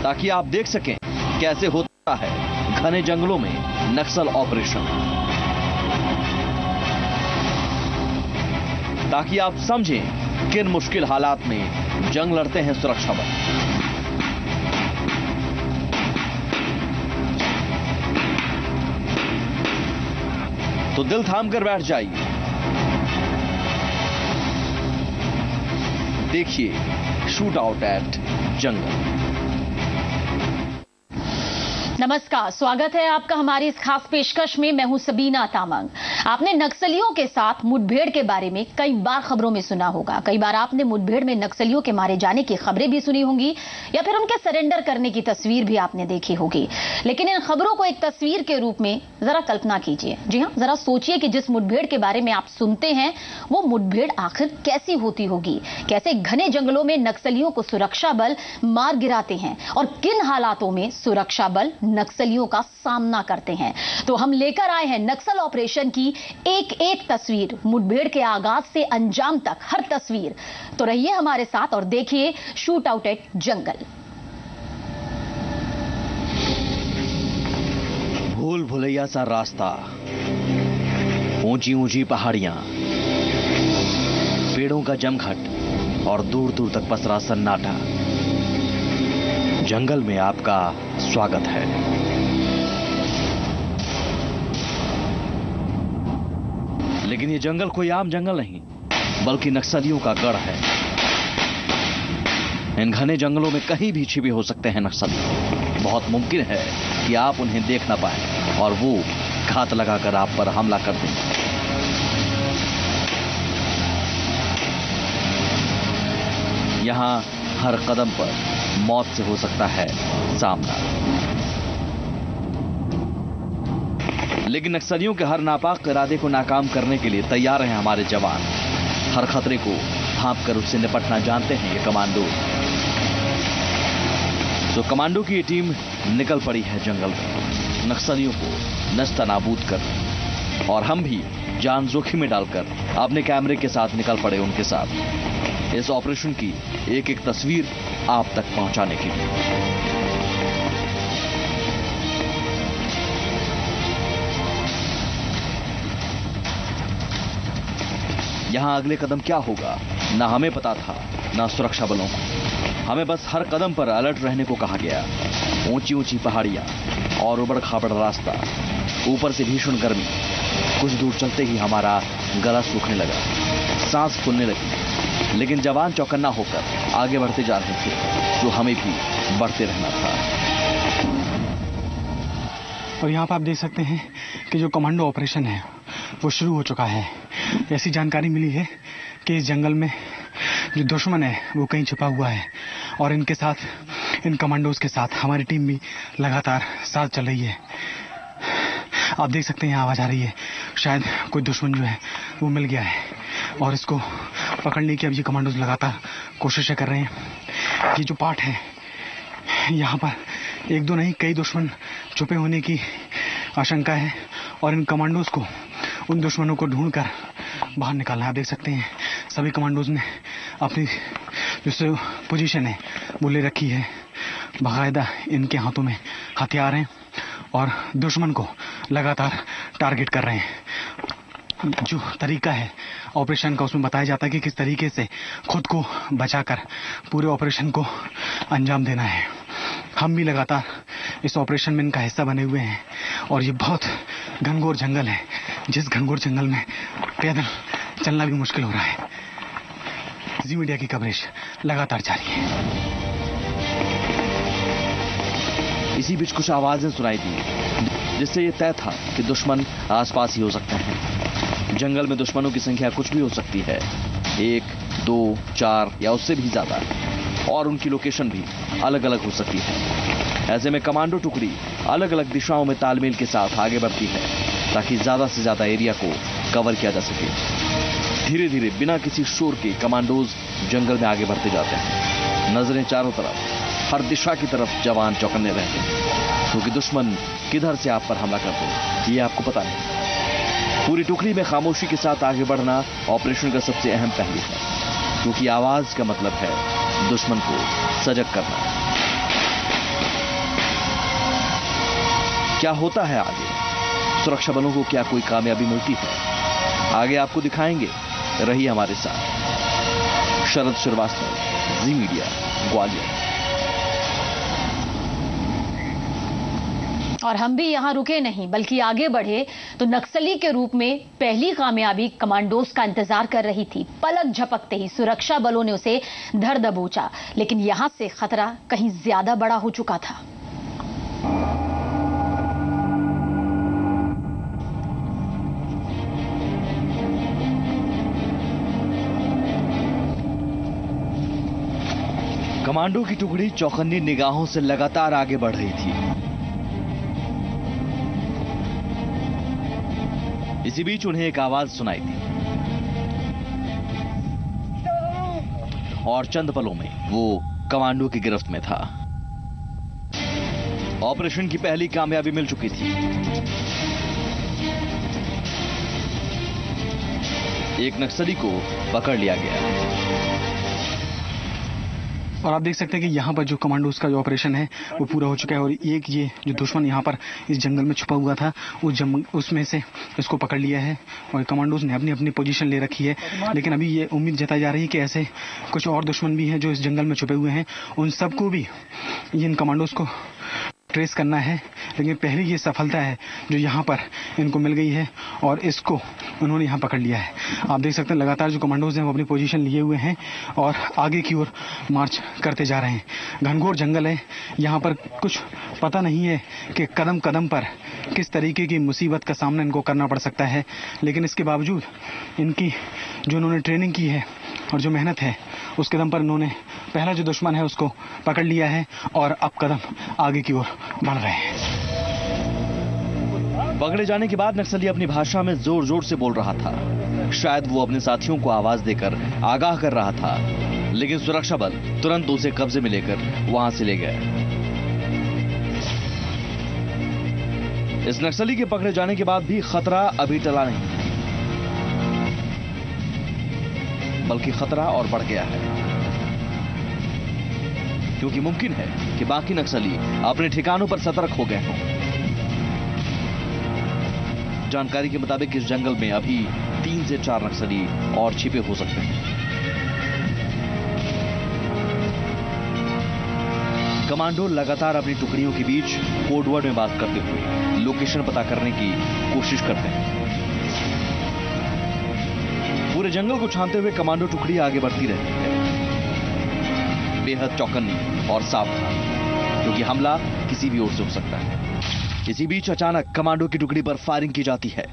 ताकि आप देख सकें कैसे होता है घने जंगलों में नक्सल ऑपरेशन, ताकि आप समझें किन मुश्किल हालात में जंग लड़ते हैं सुरक्षा बल। तो दिल थाम कर बैठ जाइए, देखिए शूट आउट एट जंगल। नमस्कार, स्वागत है आपका हमारी इस खास पेशकश में। मैं हूं सबीना तामंग। आपने नक्सलियों के साथ मुठभेड़ के बारे में कई बार खबरों में सुना होगा। कई बार आपने मुठभेड़ में नक्सलियों के मारे जाने की खबरें भी सुनी होंगी या फिर उनके सरेंडर करने की तस्वीर भी आपने देखी होगी। लेकिन इन खबरों को एक तस्वीर के रूप में जरा कल्पना कीजिए। जी हां, जरा सोचिए कि जिस मुठभेड़ के बारे में आप सुनते हैं वो मुठभेड़ आखिर कैसी होती होगी, कैसे घने जंगलों में नक्सलियों को सुरक्षा बल मार गिराते हैं और किन हालातों में सुरक्षा बल नक्सलियों का सामना करते हैं। तो हम लेकर आए हैं नक्सल ऑपरेशन की एक एक तस्वीर, मुठभेड़ के आगाज से अंजाम तक हर तस्वीर। तो रहिए हमारे साथ और देखिए शूट आउट एट जंगल। भूल भुलैया सा रास्ता, ऊंची ऊंची पहाड़ियां, पेड़ों का जमघट और दूर दूर तक पसरा सन्नाटा। जंगल में आपका स्वागत है। लेकिन ये जंगल कोई आम जंगल नहीं, बल्कि नक्सलियों का गढ़ है। इन घने जंगलों में कहीं भी छिपे हो सकते हैं नक्सली। बहुत मुमकिन है कि आप उन्हें देख ना पाएं और वो घात लगाकर आप पर हमला कर दें। यहां हर कदम पर मौत से हो सकता है सामना। लेकिन नक्सलियों के हर नापाक इरादे को नाकाम करने के लिए तैयार हैं हमारे जवान। हर खतरे को भांप कर उससे निपटना जानते हैं ये कमांडो। तो कमांडो की ये टीम निकल पड़ी है जंगल में नक्सलियों को नस्तानाबूद कर, और हम भी जान जोखिम में डालकर अपने कैमरे के साथ निकल पड़े उनके साथ इस ऑपरेशन की एक एक तस्वीर आप तक पहुंचाने के लिए। यहां अगले कदम क्या होगा ना हमें पता था, ना सुरक्षा बलों को। हमें बस हर कदम पर अलर्ट रहने को कहा गया। ऊंची ऊंची पहाड़ियां और उबड़ खाबड़ रास्ता, ऊपर से भीषण गर्मी। कुछ दूर चलते ही हमारा गला सूखने लगा, सांस फूलने लगी। लेकिन जवान चौकन्ना होकर आगे बढ़ते जा रहे थे, तो हमें भी बढ़ते रहना था। और यहाँ पर आप देख सकते हैं कि जो कमांडो ऑपरेशन है वो शुरू हो चुका है। ऐसी जानकारी मिली है कि इस जंगल में जो दुश्मन है वो कहीं छिपा हुआ है और इनके साथ, इन कमांडोज के साथ हमारी टीम भी लगातार साथ चल रही है। आप देख सकते हैं यहाँ आवाज आ रही है, शायद कोई दुश्मन जो है वो मिल गया है और इसको पकड़ने की अब ये कमांडोज लगातार कोशिशें कर रहे हैं। ये जो पार्ट है यहाँ पर एक दो नहीं कई दुश्मन छुपे होने की आशंका है और इन कमांडोज को, उन दुश्मनों को ढूंढकर बाहर निकालना है। आप देख सकते हैं सभी कमांडोज ने अपनी जो पोजीशन है वो ले रखी है। बाकायदा इनके हाथों में हथियार हैं और दुश्मन को लगातार टारगेट कर रहे हैं। जो तरीका है ऑपरेशन का उसमें बताया जाता है कि किस तरीके से खुद को बचाकर पूरे ऑपरेशन को अंजाम देना है। हम भी लगातार इस ऑपरेशन में इनका हिस्सा बने हुए हैं और ये बहुत घनघोर जंगल है, जिस घनघोर जंगल में पैदल चलना भी मुश्किल हो रहा है। जी मीडिया की कवरेज लगातार जारी है। इसी बीच कुछ आवाजें सुनाई दी, जिससे ये तय था कि दुश्मन आसपास ही हो सकते हैं। जंगल में दुश्मनों की संख्या कुछ भी हो सकती है, 1, 2, 4 या उससे भी ज्यादा, और उनकी लोकेशन भी अलग अलग हो सकती है। ऐसे में कमांडो टुकड़ी अलग अलग दिशाओं में तालमेल के साथ आगे बढ़ती है ताकि ज्यादा से ज्यादा एरिया को कवर किया जा सके। धीरे धीरे बिना किसी शोर के कमांडोज जंगल में आगे बढ़ते जाते हैं। नजरें चारों तरफ, हर दिशा की तरफ जवान चौकन्ने रहते हैं, क्योंकि दुश्मन किधर से आप पर हमला करते हैं ये आपको पता नहीं। पूरी टुकड़ी में खामोशी के साथ आगे बढ़ना ऑपरेशन का सबसे अहम पहलू है, क्योंकि आवाज का मतलब है दुश्मन को सजग करना। क्या होता है आगे? सुरक्षा बलों को क्या कोई कामयाबी मिलती है? आगे आपको दिखाएंगे, रहिए हमारे साथ। शरद श्रीवास्तव, जी मीडिया, ग्वालियर। और हम भी यहां रुके नहीं बल्कि आगे बढ़े तो नक्सली के रूप में पहली कामयाबी कमांडोज का इंतजार कर रही थी। पलक झपकते ही सुरक्षा बलों ने उसे धर दबोचा, लेकिन यहां से खतरा कहीं ज्यादा बड़ा हो चुका था। कमांडो की टुकड़ी चौकन्नी निगाहों से लगातार आगे बढ़ रही थी। इसी बीच उन्हें एक आवाज सुनाई दी और चंद पलों में वो कमांडो की गिरफ्त में था। ऑपरेशन की पहली कामयाबी मिल चुकी थी। एक नक्सली को पकड़ लिया गया। और आप देख सकते हैं कि यहाँ पर जो कमांडोज का जो ऑपरेशन है वो पूरा हो चुका है और एक ये जो दुश्मन यहाँ पर इस जंगल में छुपा हुआ था उसमें से इसको पकड़ लिया है और कमांडोज ने अपनी अपनी पोजीशन ले रखी है। लेकिन अभी ये उम्मीद जताई जा रही है कि ऐसे कुछ और दुश्मन भी हैं जो इस जंगल में छुपे हुए हैं, उन सबको भी इन कमांडोज को ट्रेस करना है। लेकिन पहली ये सफलता है जो यहाँ पर इनको मिल गई है और इसको उन्होंने यहाँ पकड़ लिया है। आप देख सकते हैं लगातार जो कमांडोज हैं वो अपनी पोजीशन लिए हुए हैं और आगे की ओर मार्च करते जा रहे हैं। घनघोर जंगल है, यहाँ पर कुछ पता नहीं है कि कदम कदम पर किस तरीके की मुसीबत का सामना इनको करना पड़ सकता है। लेकिन इसके बावजूद इनकी जो इन्होंने ट्रेनिंग की है और जो मेहनत है उसके दम पर इन्होंने पहला जो दुश्मन है उसको पकड़ लिया है और अब कदम आगे की ओर बढ़ रहे हैं। पकड़े जाने के बाद नक्सली अपनी भाषा में जोर जोर से बोल रहा था। शायद वो अपने साथियों को आवाज देकर आगाह कर रहा था, लेकिन सुरक्षा बल तुरंत उसे कब्जे में लेकर वहां से ले गए। इस नक्सली के पकड़े जाने के बाद भी खतरा अभी टला नहीं, बल्कि खतरा और बढ़ गया है, क्योंकि मुमकिन है कि बाकी नक्सली अपने ठिकानों पर सतर्क हो गए हों। जानकारी के मुताबिक इस जंगल में अभी 3 से 4 नक्सली और छिपे हो सकते हैं। कमांडो लगातार अपनी टुकड़ियों के बीच कोडवर्ड में बात करते हुए लोकेशन पता करने की कोशिश करते हैं। पूरे जंगल को छानते हुए कमांडो टुकड़ी आगे बढ़ती रहती है, बेहद चौकन्नी और सावधान, क्योंकि हमला किसी भी ओर से हो सकता है। इसी बीच अचानक कमांडो की टुकड़ी पर फायरिंग की जाती है।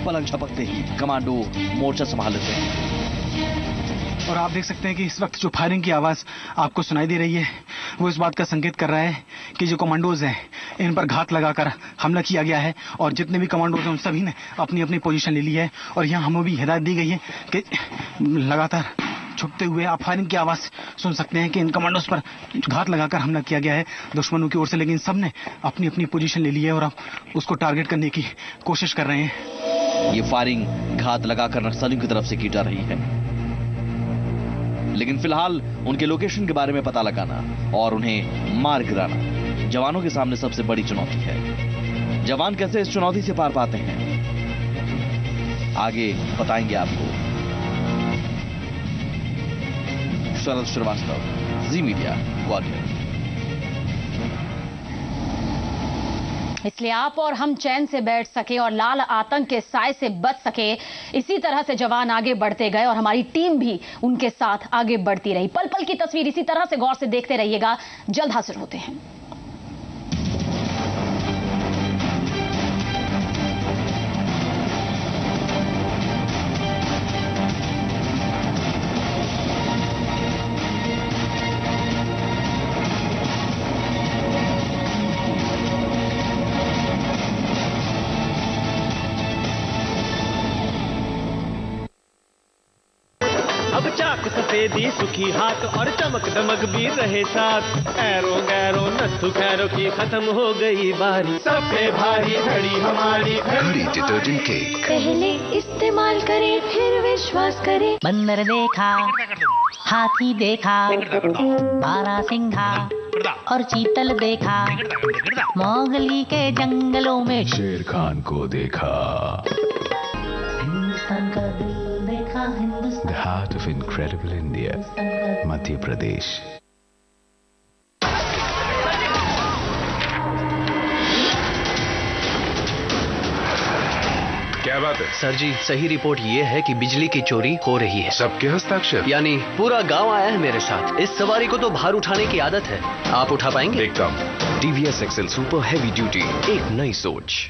पलक झपकते ही कमांडो मोर्चा संभाल लेते हैं। और आप देख सकते हैं कि इस वक्त जो फायरिंग की आवाज आपको सुनाई दे रही है वो इस बात का संकेत कर रहा है कि जो कमांडोज हैं इन पर घात लगाकर हमला किया गया है और जितने भी कमांडोज हैं उन सभी ने अपनी अपनी पोजीशन ले ली है। और यहाँ हमें भी हिदायत दी गई है कि लगातार छुपते हुए आप फायरिंग की आवाज सुन सकते हैं कि इन कमांडोज पर घात लगाकर हमला किया गया है दुश्मनों की ओर से। लेकिन सबने अपनी अपनी पोजीशन ले ली है और अब उसको टारगेट करने की कोशिश कर रहे हैं। ये फायरिंग घात लगाकर नक्सलियों की तरफ से की जा रही है, लेकिन फिलहाल उनके लोकेशन के बारे में पता लगाना और उन्हें मार गिराना जवानों के सामने सबसे बड़ी चुनौती है। जवान कैसे इस चुनौती से पार पाते हैं, आगे बताएंगे आपको। शरद श्रीवास्तव, जी मीडिया, ग्वालियर। इसलिए आप और हम चैन से बैठ सके और लाल आतंक के साए से बच सके, इसी तरह से जवान आगे बढ़ते गए और हमारी टीम भी उनके साथ आगे बढ़ती रही। पल पल की तस्वीर इसी तरह से गौर से देखते रहिएगा। जल्द हाजिर होते हैं। अब चाक सफेदी सुखी हाथ और चमक दमक भी रहे साथ। ऐरो गैरो नत्थु खैरो की खत्म हो गई बारी, सब पे भारी घड़ी हमारी घड़ी डिटर्जेंट केक। पहले इस्तेमाल करें फिर विश्वास करें। बंदर देखा, हाथी देखा, बारहसिंघा और चीतल देखा, मोगली के जंगलों में शेर खान को देखा। हिंदुस्तान का दिल देखा, The heart of incredible India, Madhya Pradesh. क्या बात है सर जी, सही रिपोर्ट ये है कि बिजली की चोरी हो रही है। सबके हस्ताक्षर? यानी पूरा गांव आया है मेरे साथ। इस सवारी को तो भार उठाने की आदत है। आप उठा पाएंगे? देखता हूँ। TVS Excel super heavy duty, एक नई सोच।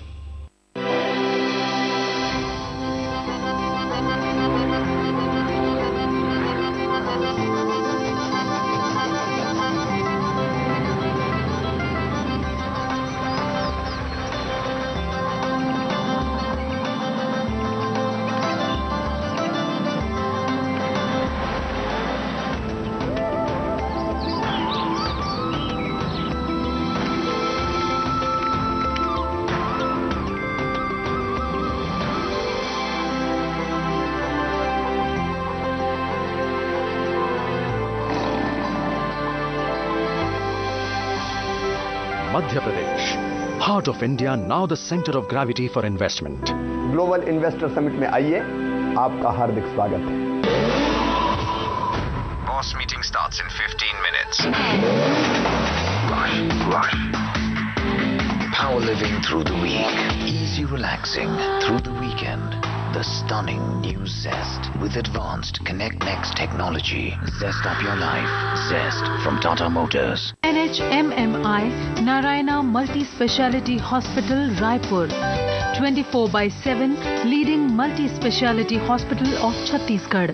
Madhya Pradesh, heart of India, now the center of gravity for investment. Global investor summit में आइए, आपका हार्दिक स्वागत है। Boss meeting starts in 15 minutes. Rush. Power living through the week, easy relaxing through the weekend. The stunning new Zest with advanced Connect Next technology. Zest up your life. Zest from Tata Motors. NHMMI Narayana Multi-Speciality Hospital, Raipur. 24/7 leading multi-speciality hospital of Chhattisgarh.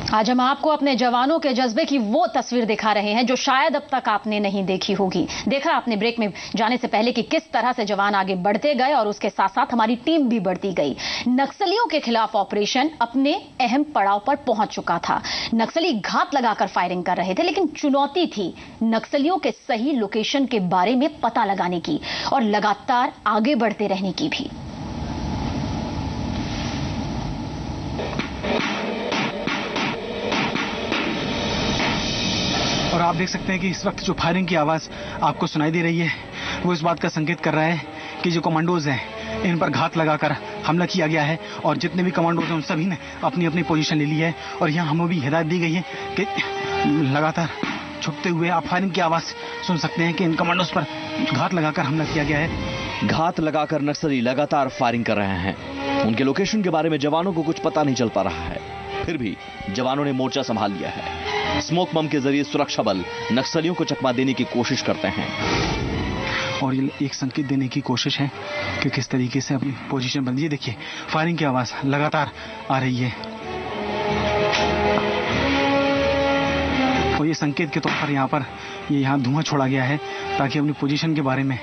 आज हम आपको अपने जवानों के जज्बे की वो तस्वीर दिखा रहे हैं जो शायद अब तक आपने नहीं देखी होगी। देखा आपने ब्रेक में जाने से पहले कि किस तरह से जवान आगे बढ़ते गए और उसके साथ साथ हमारी टीम भी बढ़ती गई। नक्सलियों के खिलाफ ऑपरेशन अपने अहम पड़ाव पर पहुंच चुका था। नक्सली घात लगाकर फायरिंग कर रहे थे, लेकिन चुनौती थी नक्सलियों के सही लोकेशन के बारे में पता लगाने की और लगातार आगे बढ़ते रहने की भी। और आप देख सकते हैं कि इस वक्त जो फायरिंग की आवाज आपको सुनाई दे रही है वो इस बात का संकेत कर रहा है कि जो कमांडोज हैं इन पर घात लगाकर हमला किया गया है और जितने भी कमांडोज हैं उन सभी ने अपनी अपनी पोजीशन ले ली है और यहाँ हमें भी हिदायत दी गई है कि लगातार छुपते हुए आप फायरिंग की आवाज सुन सकते हैं कि इन कमांडोज पर घात लगाकर हमला किया गया है। घात लगाकर नक्सली लगातार फायरिंग कर रहे हैं। उनके लोकेशन के बारे में जवानों को कुछ पता नहीं चल पा रहा है, फिर भी जवानों ने मोर्चा संभाल लिया है। स्मोक बम के जरिए सुरक्षा बल नक्सलियों को चकमा देने की कोशिश करते हैं और ये एक संकेत देने की कोशिश है कि किस तरीके से अपनी पोजीशन बंदी है। देखिए फायरिंग की आवाज लगातार आ रही है और ये संकेत के तौर पर यहाँ धुआं छोड़ा गया है ताकि अपनी पोजीशन के बारे में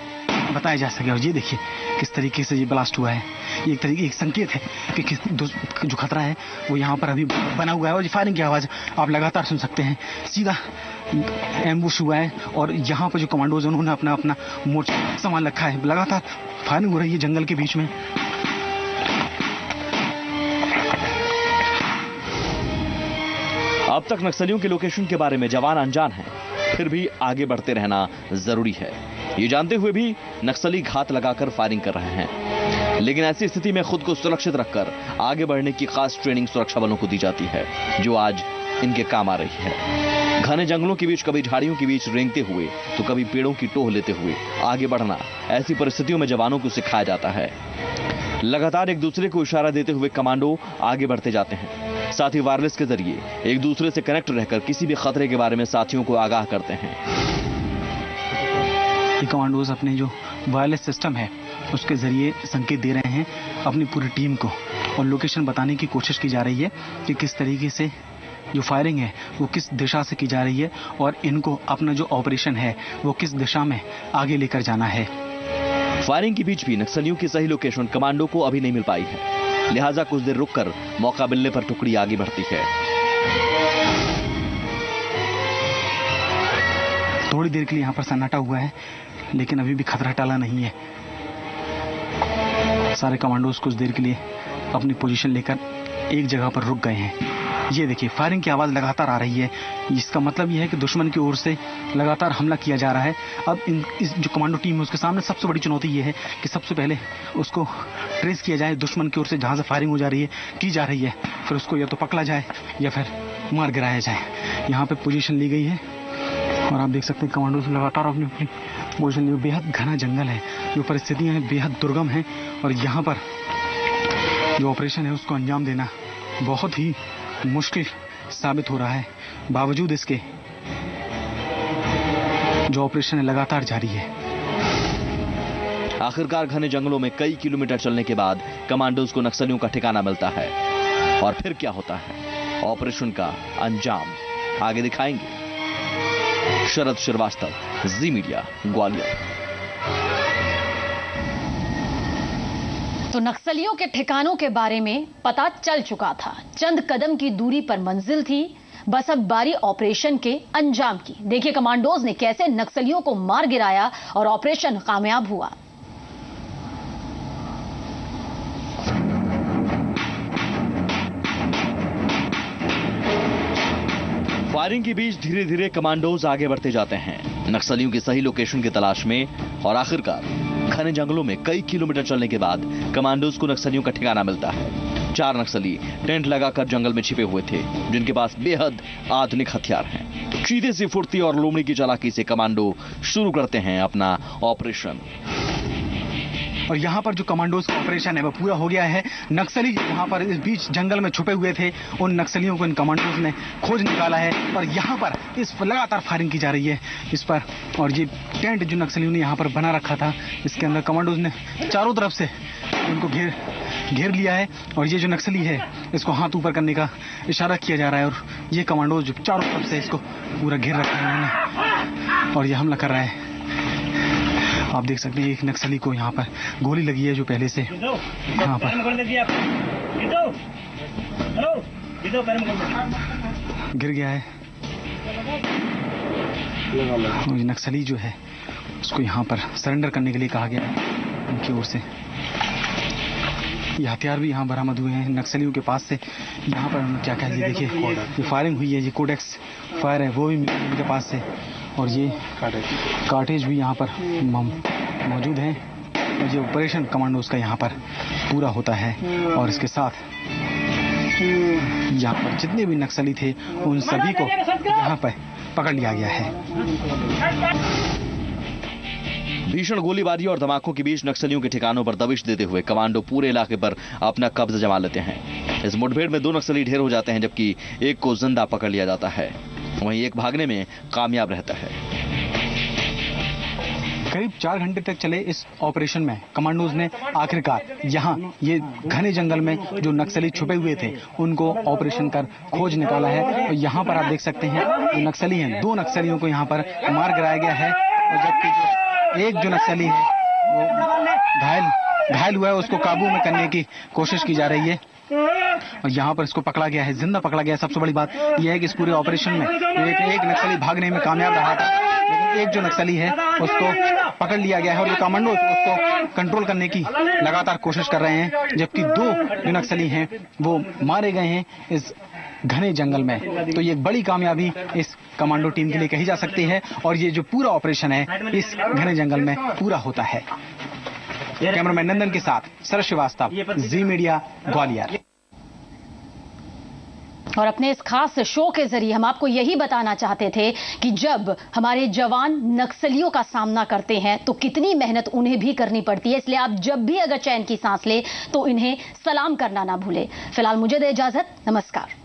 बताया जा सके। और ये देखिए किस तरीके से ये ब्लास्ट हुआ है, ये एक संकेत है कि जो खतरा है वो यहाँ पर अभी बना हुआ है। और ये फायरिंग की आवाज आप लगातार सुन सकते हैं। सीधा एम्बुश हुआ है और यहाँ पर जो कमांडोज उन्होंने अपना अपना मोर्चा संभाल रखा है। लगातार फायरिंग हो रही है जंगल के बीच में। अब तक नक्सलियों के लोकेशन के बारे में जवान अनजान हैं, फिर भी आगे बढ़ते रहना जरूरी है। ये जानते हुए भी नक्सली घात लगाकर फायरिंग कर रहे हैं, लेकिन ऐसी स्थिति में खुद को सुरक्षित रखकर आगे बढ़ने की खास ट्रेनिंग सुरक्षा बलों को दी जाती है, जो आज इनके काम आ रही है। घने जंगलों के बीच, कभी झाड़ियों के बीच रेंगते हुए तो कभी पेड़ों की टोह लेते हुए आगे बढ़ना, ऐसी परिस्थितियों में जवानों को सिखाया जाता है। लगातार एक दूसरे को इशारा देते हुए कमांडो आगे बढ़ते जाते हैं। साथ ही वायरलेस के जरिए एक दूसरे से कनेक्ट रहकर किसी भी खतरे के बारे में साथियों को आगाह करते हैं। ये कमांडोज अपने जो वायरलेस सिस्टम है उसके जरिए संकेत दे रहे हैं अपनी पूरी टीम को और लोकेशन बताने की कोशिश की जा रही है कि किस तरीके से जो फायरिंग है वो किस दिशा से की जा रही है और इनको अपना जो ऑपरेशन है वो किस दिशा में आगे लेकर जाना है। फायरिंग के बीच भी नक्सलियों की सही लोकेशन कमांडो को अभी नहीं मिल पाई है, लिहाजा कुछ देर रुककर मौका मिलने पर टुकड़ी आगे बढ़ती है। थोड़ी देर के लिए यहाँ पर सन्नाटा हुआ है, लेकिन अभी भी खतरा टला नहीं है। सारे कमांडोज कुछ देर के लिए अपनी पोजीशन लेकर एक जगह पर रुक गए हैं। ये देखिए, फायरिंग की आवाज लगातार आ रही है। इसका मतलब यह है कि दुश्मन की ओर से लगातार हमला किया जा रहा है। अब इस जो कमांडो टीम है उसके सामने सबसे बड़ी चुनौती यह है कि सबसे पहले उसको ट्रेस किया जाए, दुश्मन की ओर से जहां से फायरिंग हो जा रही है की जा रही है, फिर उसको या तो पकड़ा जाए या फिर मार गिराया जाए। यहाँ पे पोजीशन ली गई है और आप देख सकते हैं कमांडोज लगातार अपनी पोजीशन ली। बेहद घना जंगल है, जो परिस्थितियां हैं बेहद दुर्गम है और यहाँ पर जो ऑपरेशन है उसको अंजाम देना बहुत ही मुश्किल साबित हो रहा है। बावजूद इसके जो ऑपरेशन है लगातार जारी है। आखिरकार घने जंगलों में कई किलोमीटर चलने के बाद कमांडोज को नक्सलियों का ठिकाना मिलता है और फिर क्या होता है, ऑपरेशन का अंजाम आगे दिखाएंगे शरद श्रीवास्तव, जी मीडिया, ग्वालियर। तो नक्सलियों के ठिकानों के बारे में पता चल चुका था, चंद कदम की दूरी पर मंजिल थी, बस अब बारी ऑपरेशन के अंजाम की। देखिए कमांडोज ने कैसे नक्सलियों को मार गिराया और ऑपरेशन कामयाब हुआ। फायरिंग के बीच धीरे धीरे कमांडोज आगे बढ़ते जाते हैं नक्सलियों की सही लोकेशन की तलाश में और आखिरकार घने जंगलों में कई किलोमीटर चलने के बाद कमांडोज को नक्सलियों का ठिकाना मिलता है। 4 नक्सली टेंट लगाकर जंगल में छिपे हुए थे, जिनके पास बेहद आधुनिक हथियार हैं। सीधे सी फुर्ती और लोमड़ी की चालाकी से कमांडो शुरू करते हैं अपना ऑपरेशन। और यहाँ पर जो कमांडोज का ऑपरेशन है वो पूरा हो गया है। नक्सली यहाँ पर इस बीच जंगल में छुपे हुए थे, उन नक्सलियों को इन कमांडोज ने खोज निकाला है और यहाँ पर इस पर लगातार फायरिंग की जा रही है इस पर। और ये टेंट जो नक्सलियों ने यहाँ पर बना रखा था, इसके अंदर कमांडोज ने चारों तरफ से उनको घेर लिया है और ये जो नक्सली है इसको हाथ ऊपर करने का इशारा किया जा रहा है और ये कमांडोज चारों तरफ से इसको पूरा घेर रखा है उन्होंने और ये हमला कर रहा है। आप देख सकते हैं एक नक्सली को यहाँ पर गोली लगी है जो पहले से यहाँ पर गिर गया है। और ये नक्सली जो है उसको यहाँ पर सरेंडर करने के लिए कहा गया है उनकी ओर से। ये हथियार भी यहाँ बरामद हुए हैं नक्सलियों के पास से। यहाँ पर क्या कह लीजिए, देखिए ये फायरिंग हुई है, ये कोडेक्स फायर है वो भी उनके पास से और ये कार्टेज भी यहाँ पर मौजूद है। और ये ऑपरेशन कमांडोज का यहाँ पर पूरा होता है और इसके साथ यहाँ पर जितने भी नक्सली थे उन सभी को यहाँ पर पकड़ लिया गया है। भीषण गोलीबारी और धमाकों के बीच नक्सलियों के ठिकानों पर दबिश देते हुए कमांडो पूरे इलाके पर अपना कब्जा जमा लेते हैं। इस मुठभेड़ में 2 नक्सली ढेर हो जाते हैं, जबकि एक को जिंदा पकड़ लिया जाता है, वहीं एक भागने में कामयाब रहता है। करीब 4 घंटे तक चले इस ऑपरेशन में कमांडोज ने आखिरकार यहाँ ये घने जंगल में जो नक्सली छुपे हुए थे उनको ऑपरेशन कर खोज निकाला है। और यहाँ पर आप देख सकते हैं जो नक्सली हैं, 2 नक्सलियों को यहाँ पर मार गिराया गया है और जबकि एक जो नक्सली है वो घायल हुआ है, उसको काबू में करने की कोशिश की जा रही है और यहाँ पर इसको पकड़ा गया है, जिंदा पकड़ा गया है। सबसे बड़ी बात यह है कि इस पूरे ऑपरेशन में एक नक्सली भागने में कामयाब रहा था, लेकिन एक जो नक्सली है उसको पकड़ लिया गया है और जो कमांडो उसको कंट्रोल करने की लगातार कोशिश कर रहे हैं, जबकि 2 जो नक्सली हैं वो मारे गए हैं इस घने जंगल में। तो ये एक बड़ी कामयाबी इस कमांडो टीम के लिए कही जा सकती है और ये जो पूरा ऑपरेशन है इस घने जंगल में पूरा होता है। कैमरामैन नंदन के साथ शरद श्रीवास्तव, जी मीडिया, ग्वालियर। और अपने इस खास शो के जरिए हम आपको यही बताना चाहते थे कि जब हमारे जवान नक्सलियों का सामना करते हैं तो कितनी मेहनत उन्हें भी करनी पड़ती है। इसलिए आप जब भी अगर चैन की सांस ले तो इन्हें सलाम करना ना भूले। फिलहाल मुझे दे इजाजत, नमस्कार।